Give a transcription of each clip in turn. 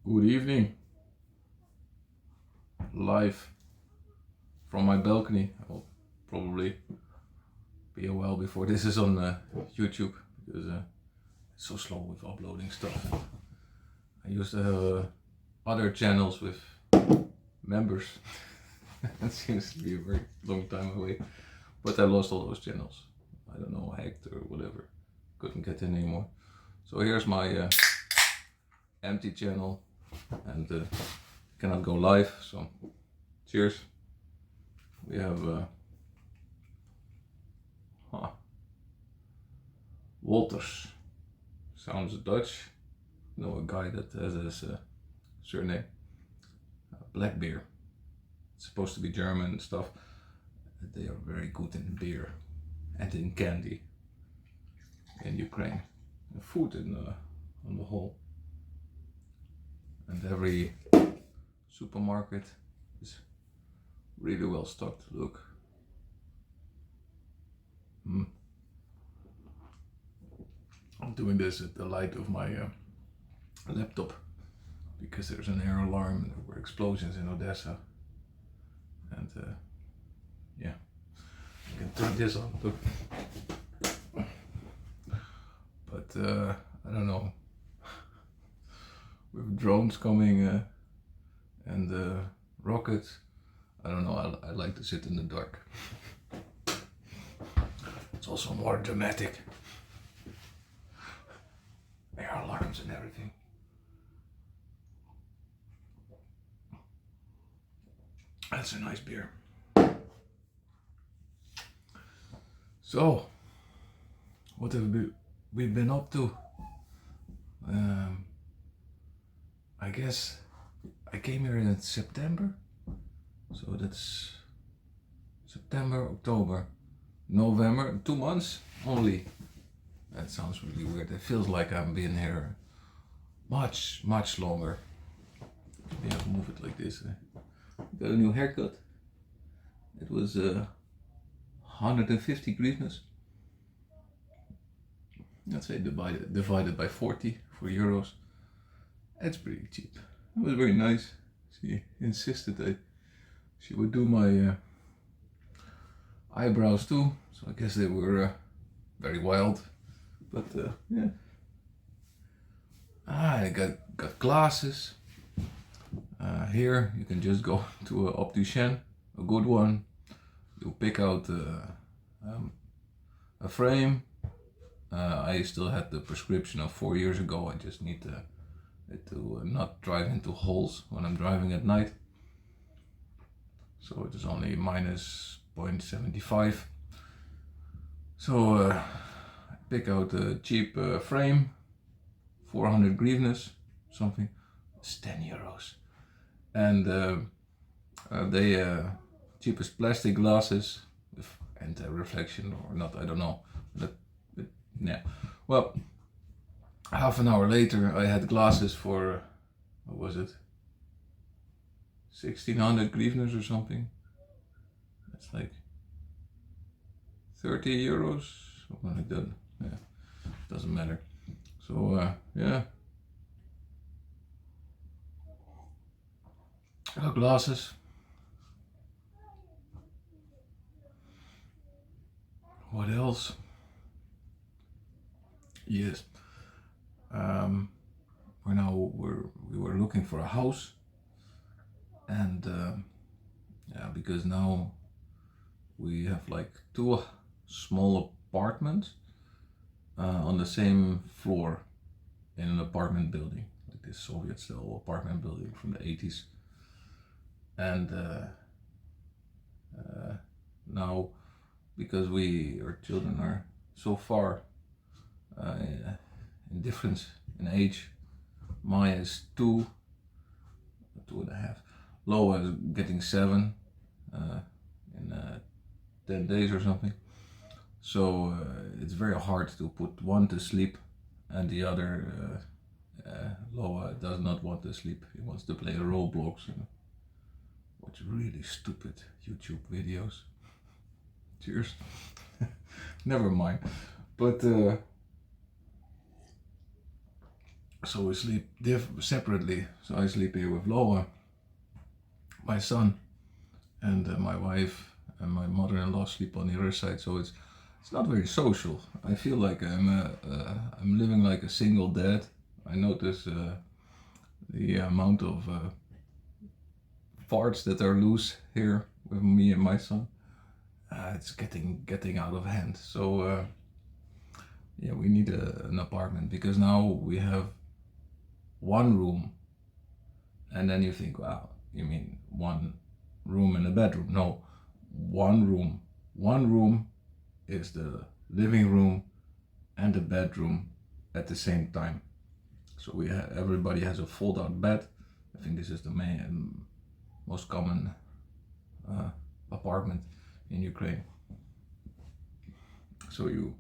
Good evening, live from my balcony. I'll probably be a while before this is on YouTube because it's so slow with uploading stuff. I used to have other channels with members. It seems to be a very long time away, but I lost all those channels. I don't know, hacked or whatever. Couldn't get in anymore. So here's my empty channel, and cannot go live. So cheers. We have Wolters. Sounds Dutch. Know a guy that has his surname Black Beer. It's supposed to be German and stuff. They are very good in beer and in candy in Ukraine, and food on the whole. And every supermarket is really well stocked. Look. I'm doing this at the light of my laptop because there's an air alarm and there were explosions in Odessa. And yeah, I can turn this on. Look. But I don't know. With drones coming and rockets, I don't know. I like to sit in the dark. It's also more dramatic. Air alarms and everything. That's a nice beer. So, what have we been up to? I guess I came here in September, so that's September, October, November, 2 months only. That sounds really weird. It feels like I'm being here much longer. Maybe I'll move it like this. Got a new haircut. It was 150 grivnas. Let's say divided by 40 for euros. That's pretty cheap. It was very nice. She insisted that she would do my eyebrows too. So I guess they were very wild. But yeah. I got glasses. Here you can just go to an optician, a good one. You pick out a frame. I still had the prescription of 4 years ago. I just need to not drive into holes when I'm driving at night. So it is only minus 0.75. So I pick out a cheap frame, 400 grivnas, something. It's 10 euros. And they cheapest plastic glasses with anti-reflection or not, I don't know. But yeah. Well, half an hour later I had glasses for, what was it? 1600 grivnas or something. That's like 30 euros, something like that. Yeah, doesn't matter. So yeah. I got glasses. What else? Yes. We were looking for a house, and yeah, because now we have like 2 small apartments on the same floor in an apartment building, like this Soviet style apartment building from the 80s. And now, because our children are so far in difference in age, Maya is 2.5. Loa is getting 7 in 10 days or something. So it's very hard to put one to sleep and the other, Loa does not want to sleep. He wants to play Roblox and watch really stupid YouTube videos. Cheers. Never mind. But So we sleep separately. So I sleep here with Loa, my son, and my wife and my mother-in-law sleep on the other side. So it's not very social. I feel like I'm living like a single dad. I notice the amount of farts that are loose here with me and my son. It's getting out of hand. So yeah, we need an apartment, because now we have one room, and then you think, wow, you mean one room and a bedroom? No, one room. One room is the living room and the bedroom at the same time. So everybody has a fold-out bed. I think this is the most common apartment in Ukraine. So you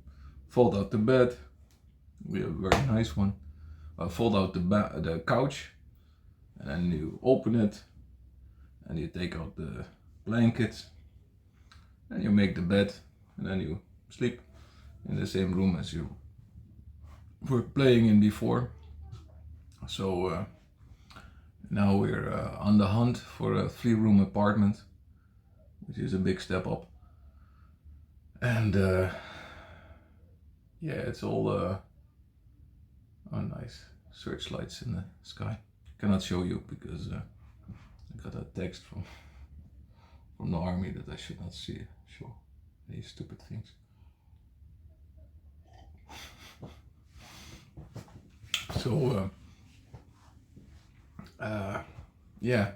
fold out the bed. We have a very nice one. Fold out the couch, and then you open it, and you take out the blankets, and you make the bed, and then you sleep in the same room as you were playing in before. So now we're on the hunt for a 3-room apartment, which is a big step up. And yeah, it's all oh, nice searchlights in the sky. Cannot show you because I got a text from the army that I should not show these stupid things. So yeah,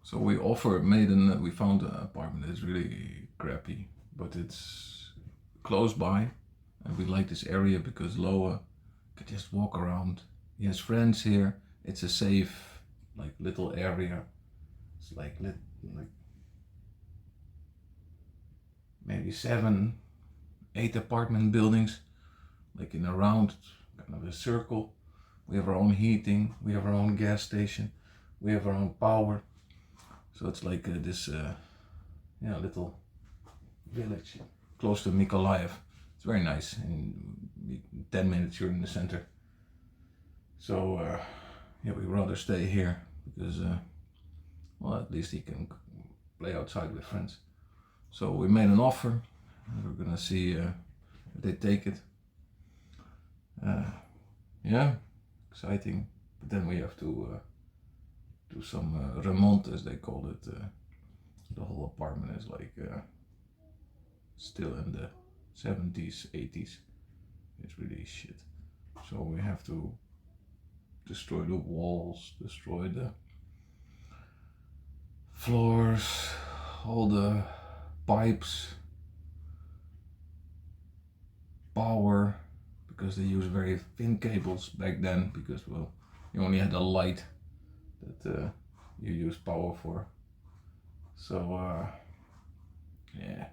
so we found an apartment that's really crappy, but it's close by, and we like this area because Loa could just walk around. He has friends here. It's a safe, like, little area. It's like maybe 7, 8 apartment buildings, like in a round kind of a circle. We have our own heating. We have our own gas station. We have our own power. So it's like this little village close to Mykolaiv. It's very nice. In 10 minutes you're in the center. So yeah, we'd rather stay here because well, at least he can play outside with friends. So we made an offer. We're gonna see if they take it. Yeah, exciting. But then we have to do some remont, as they call it. The whole apartment is like still in the 70s, 80s. It's really shit. So we have to destroy the walls, destroy the floors, all the pipes, power, because they use very thin cables back then, because, well, you only had a light that you use power for. So yeah,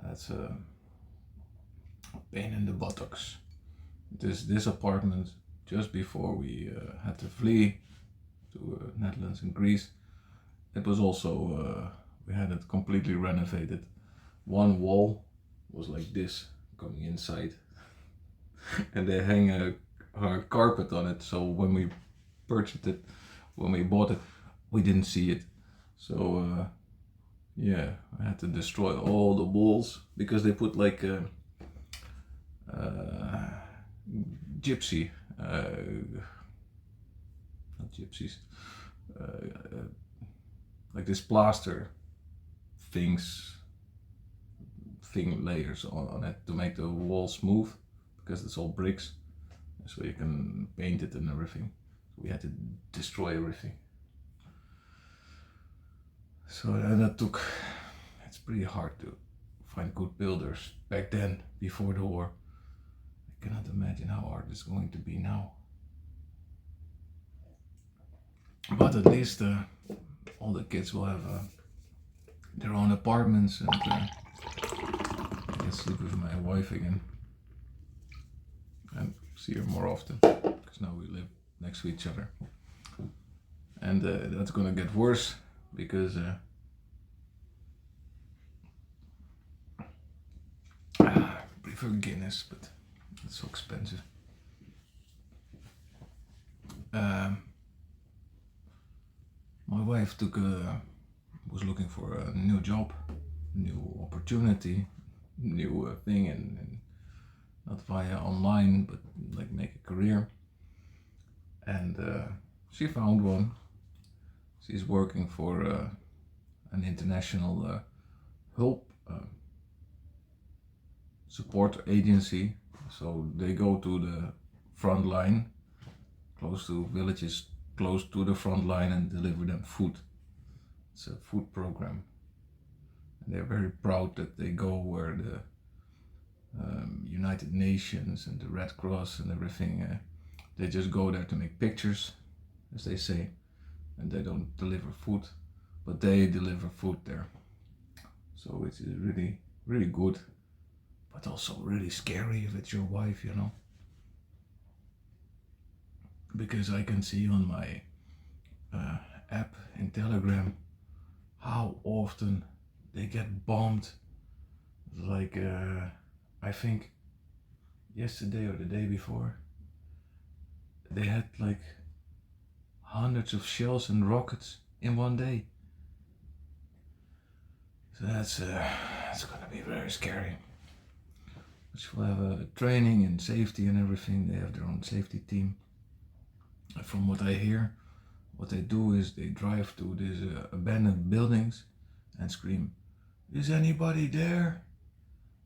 that's a pain in the buttocks. This apartment, just before we had to flee to Netherlands and Greece, it was also we had it completely renovated. One wall was like this coming inside, and they hang a carpet on it. So when we purchased it, when we bought it, we didn't see it. So yeah, I had to destroy all the walls because they put like gypsy, not gypsies, like this plaster thing layers on it to make the wall smooth, because it's all bricks, so you can paint it and everything. We had to destroy everything. So it's pretty hard to find good builders back then, before the war. I cannot imagine how hard it's going to be now. But at least all the kids will have their own apartments, and I can sleep with my wife again and see her more often, because now we live next to each other. And that's gonna get worse, because I prefer Guinness, but it's so expensive. Um, my wife was looking for a new job, new opportunity, new thing, and not via online, but like make a career. And she found one. She's working for an international help support agency. So they go to the front line, close to villages, close to the front line, and deliver them food. It's a food program. And they're very proud that they go where the United Nations and the Red Cross and everything, they just go there to make pictures, as they say, and they don't deliver food, but they deliver food there. So it's really, really good, but also really scary if it's your wife, because I can see on my app in Telegram how often they get bombed. Like I think yesterday or the day before, they had like hundreds of shells and rockets in one day. So that's gonna be very scary. Which will have a training and safety and everything. They have their own safety team. From what I hear, what they do is they drive to these abandoned buildings and scream, "Is anybody there?"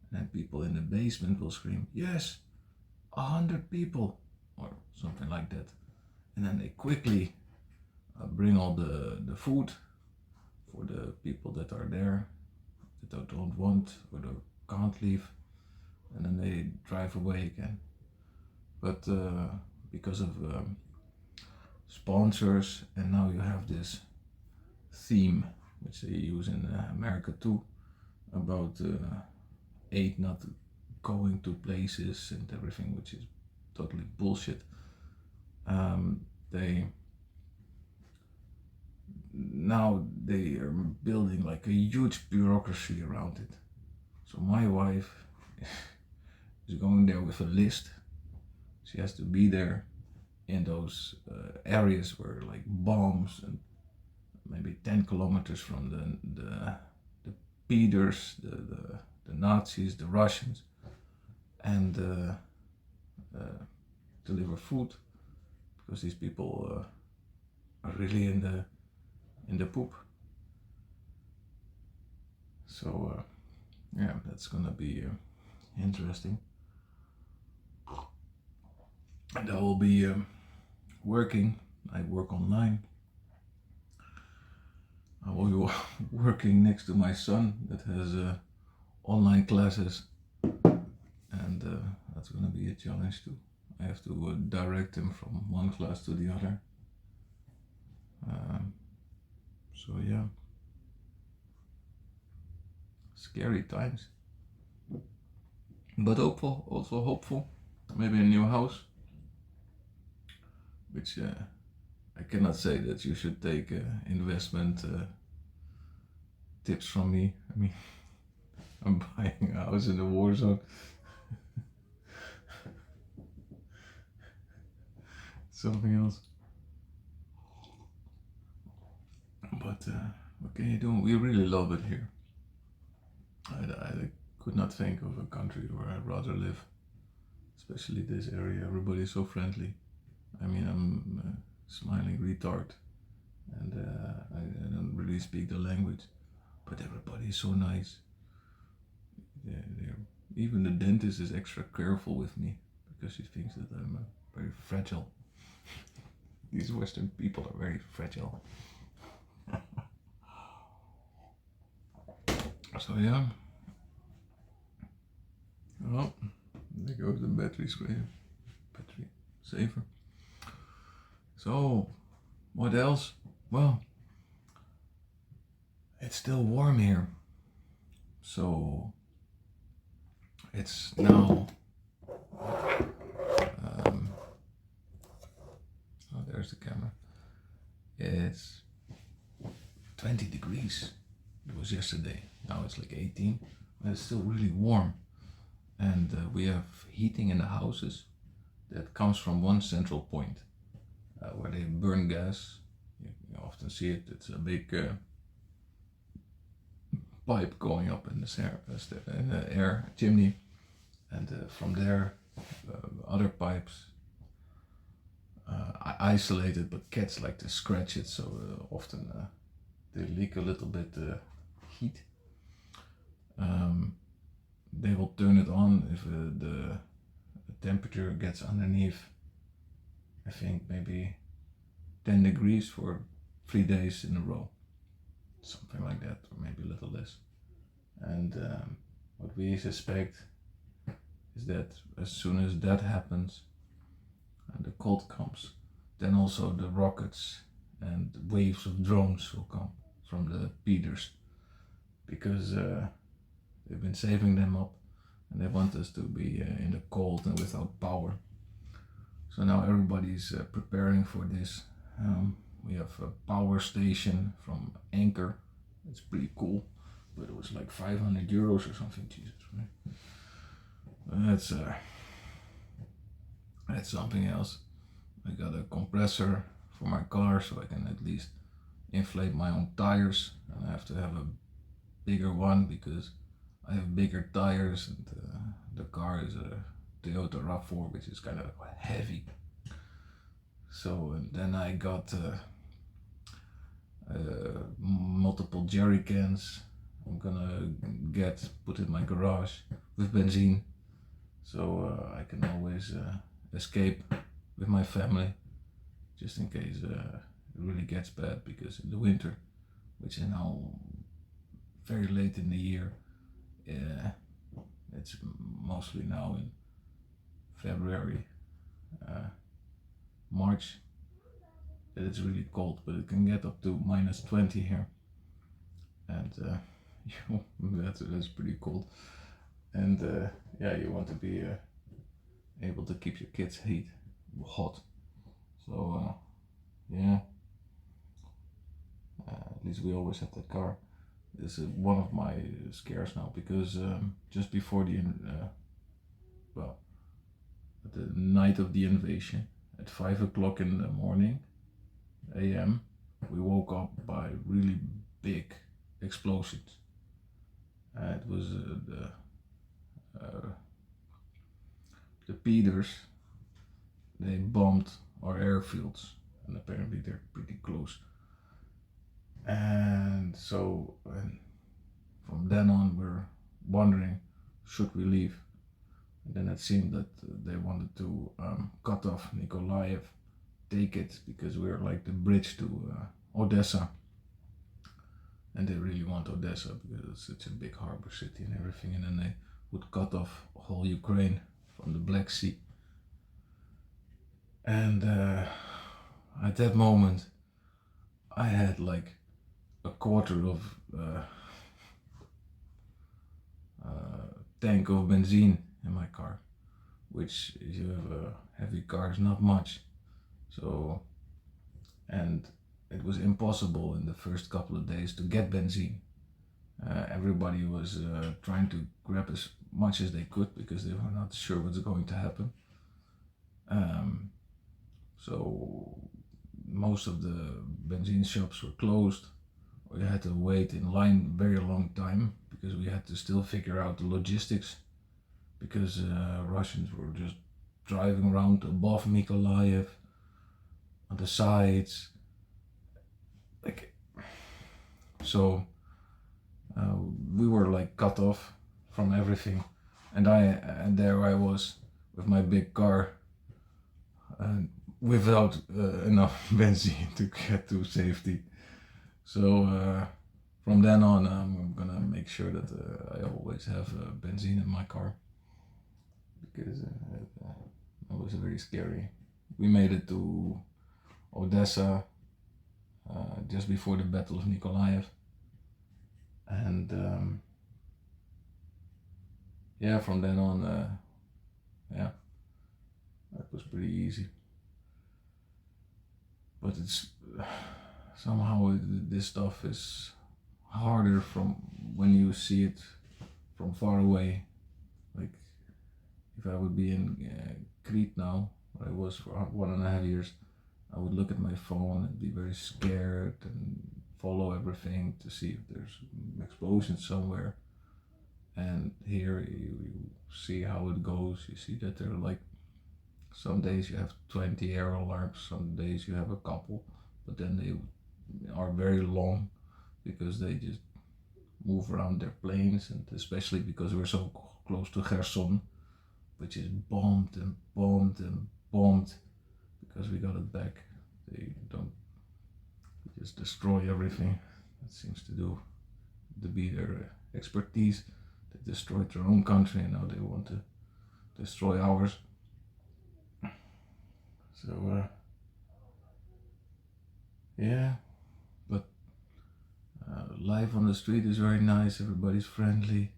And then people in the basement will scream, "Yes, 100 people," or something like that. And then they quickly bring all the food for the people that are there, that don't want or can't leave, and then they drive away again. But because of sponsors, and now you have this theme, which they use in America too, about aid not going to places and everything, which is totally bullshit. They are building like a huge bureaucracy around it. So my wife is going there with a list. She has to be there in those areas where like bombs, and maybe 10 kilometers from the Peters, the Nazis, the Russians, and deliver food, because these people are really in the poop. So yeah, that's gonna be interesting. And I will be working. I work online. I will be working next to my son that has online classes, and that's gonna be a challenge too. I have to direct him from one class to the other. So yeah, scary times, but hopeful, also hopeful. Maybe a new house, which I cannot say that you should take investment tips from me. I mean, I'm buying a house in the war zone. Something else. But what can you do? We really love it here. I could not think of a country where I'd rather live, especially this area. Everybody's so friendly. I mean, I'm a smiling retard, and I don't really speak the language, but everybody's so nice. Even the dentist is extra careful with me because she thinks that I'm very fragile. These Western people are very fragile. So yeah. Oh, there goes the battery saver. So, what else? Well, it's still warm here. So, it's now. Oh, there's the camera. It's 20 degrees. It was yesterday. Now it's like 18, but it's still really warm. And we have heating in the houses that comes from one central point. where they burn gas. You often see it. It's a big pipe going up in the air chimney, and from there other pipes isolated, but cats like to scratch it, so often they leak a little bit heat. They will turn it on if the temperature gets underneath, I think maybe 10 degrees for 3 days in a row, something like that, or maybe a little less. And what we suspect is that as soon as that happens and the cold comes, then also the rockets and waves of drones will come from the Peters, because they've been saving them up and they want us to be in the cold and without power. So now everybody's preparing for this. We have a power station from Anchor. It's pretty cool, but it was like 500 euros or something. Jesus, right? That's something else. I got a compressor for my car so I can at least inflate my own tires, and I have to have a bigger one because I have bigger tires, and the car is a Toyota RAV4, which is kind of heavy. So and then I got multiple jerry cans I'm gonna put in my garage with benzene, so I can always escape with my family, just in case it really gets bad, because in the winter, which is now very late in the year, it's mostly now in February, March, that it's really cold, but it can get up to -20 here, and that's pretty cold. And yeah, you want to be able to keep your kids hot. So yeah, at least we always have that car. This is one of my scares now, because just before the night of the invasion, at 5 o'clock in the morning a.m., we woke up by really big explosions. It was the Peters. They bombed our airfields, and apparently they're pretty close. And so from then on, we're wondering, should we leave? And then it seemed that they wanted to cut off Nikolaev, take it, because we're like the bridge to Odessa. And they really want Odessa because it's such a big harbor city and everything. And then they would cut off whole Ukraine from the Black Sea. And at that moment, I had like a quarter of tank of benzene in my car, which if you have a heavy car is not much. So, and it was impossible in the first couple of days to get benzene. Everybody was trying to grab as much as they could because they were not sure what's going to happen. So most of the benzene shops were closed, or you had to wait in line very long time because we had to still figure out the logistics, because Russians were just driving around above Mykolaiv, on the sides, like, so we were like cut off from everything, and there I was with my big car, without enough benzene to get to safety. So from then on, I'm gonna make sure that I always have benzene in my car, because it was very scary. We made it to Odessa just before the Battle of Nikolaev, and yeah, from then on, yeah, that was pretty easy. But it's somehow this stuff is harder from when you see it from far away. Like if I would be in Crete now, where I was for 1.5 years, I would look at my phone and be very scared and follow everything to see if there's an explosion somewhere. And here you see how it goes. You see that there are like some days you have 20 air alarms, some days you have a couple, but then they are very long because they just move around their planes, and especially because we're so close to Kherson, which is bombed and bombed and bombed because we got it back. They don't just destroy everything. That seems to be their expertise. They destroyed their own country and now they want to destroy ours. So yeah, but life on the street is very nice. Everybody's friendly.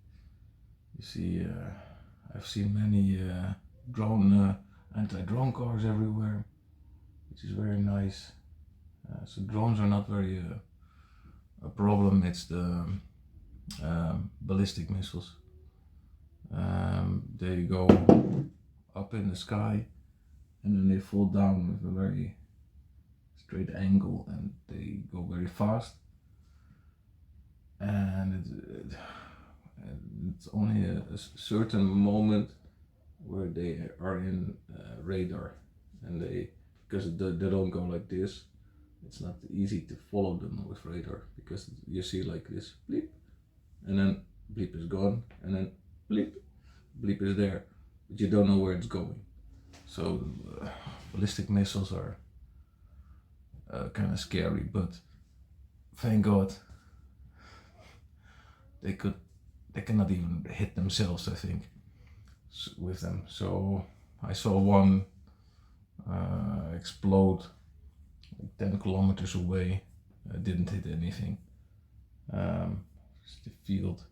You see, I've seen many anti-drone cars everywhere, which is very nice. So drones are not very a problem. It's the ballistic missiles. They go up in the sky and then they fall down with a very straight angle and they go very fast. And it's only a certain moment where they are in radar, and because they don't go like this, it's not easy to follow them with radar, because you see like this bleep, and then bleep is gone, and then bleep, bleep is there, but you don't know where it's going. So ballistic missiles are kind of scary, but thank God they cannot even hit themselves, I think, with them. So I saw one explode like 10 kilometers away. Didn't hit anything. Just the field.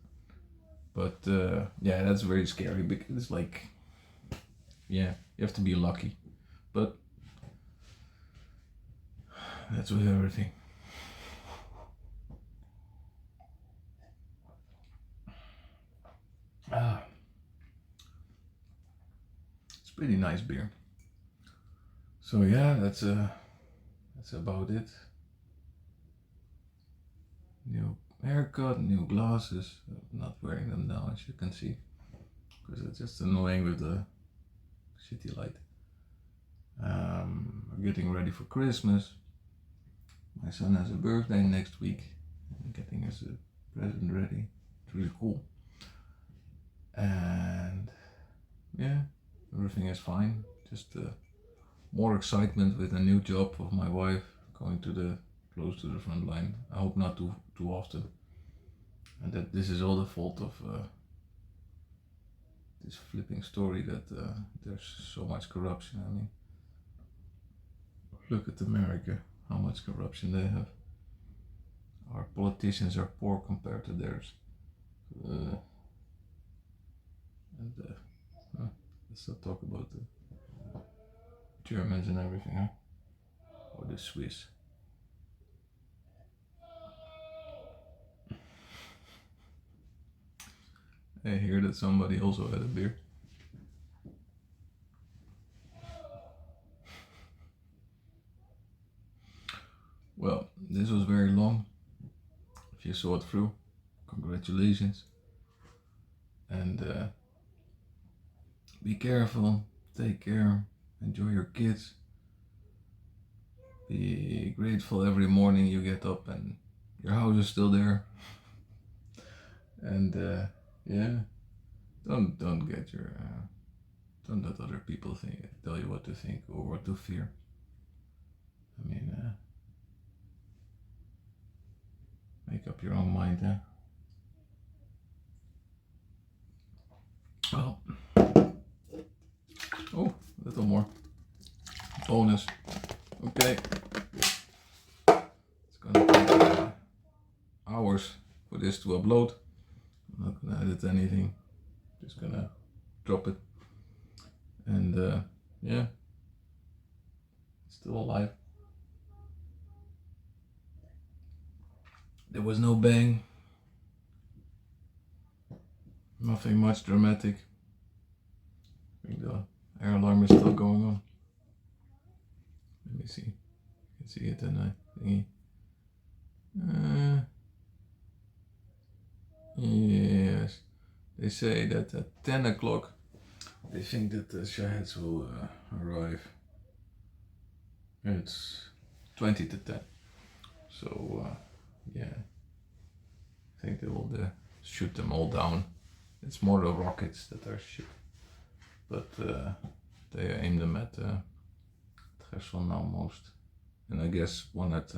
But yeah, that's very scary because it's like, yeah, you have to be lucky. But that's with everything. It's pretty nice beer. So yeah, that's about it. New haircut, new glasses. I'm not wearing them now, as you can see, because it's just annoying with the shitty light. We're getting ready for Christmas. My son has a birthday next week. I'm getting his present ready. It's really cool. And yeah, everything is fine. Just more excitement with a new job of my wife, going close to the front line. I hope not too often. And that this is all the fault of this flipping story that there's so much corruption. I mean, look at America, how much corruption they have. Our politicians are poor compared to theirs. Let's not talk about the Germans and everything, huh? Or the Swiss. I hear that somebody also had a beer. Well, this was very long. If you saw it through, congratulations. And be careful, take care, enjoy your kids. Be grateful every morning you get up and your house is still there. And yeah, don't get your don't let other people tell you what to think or what to fear. I mean, make up your own mind, huh? Well, oh, a little more bonus. Okay, it's gonna take hours for this to upload. I'm not gonna edit anything, just gonna drop it. And yeah, it's still alive. There was no bang, nothing much dramatic. I think the air alarm is still going on. Let me see. see it in a thingy. Yes, they say that at 10 o'clock they think that the Shaheeds will arrive. It's 20 to 10. So, yeah, I think they will shoot them all down. It's more the rockets that are shit. But they aim them at Kherson now most. And I guess one at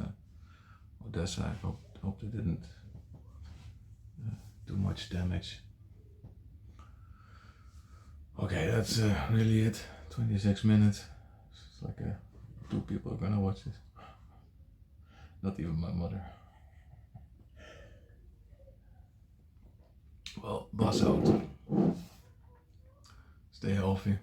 Odessa. I hope they didn't do much damage. Okay, that's really it. 26 minutes. It's like 2 people are gonna watch this. Not even my mother. Well, buzz out. Stay healthy.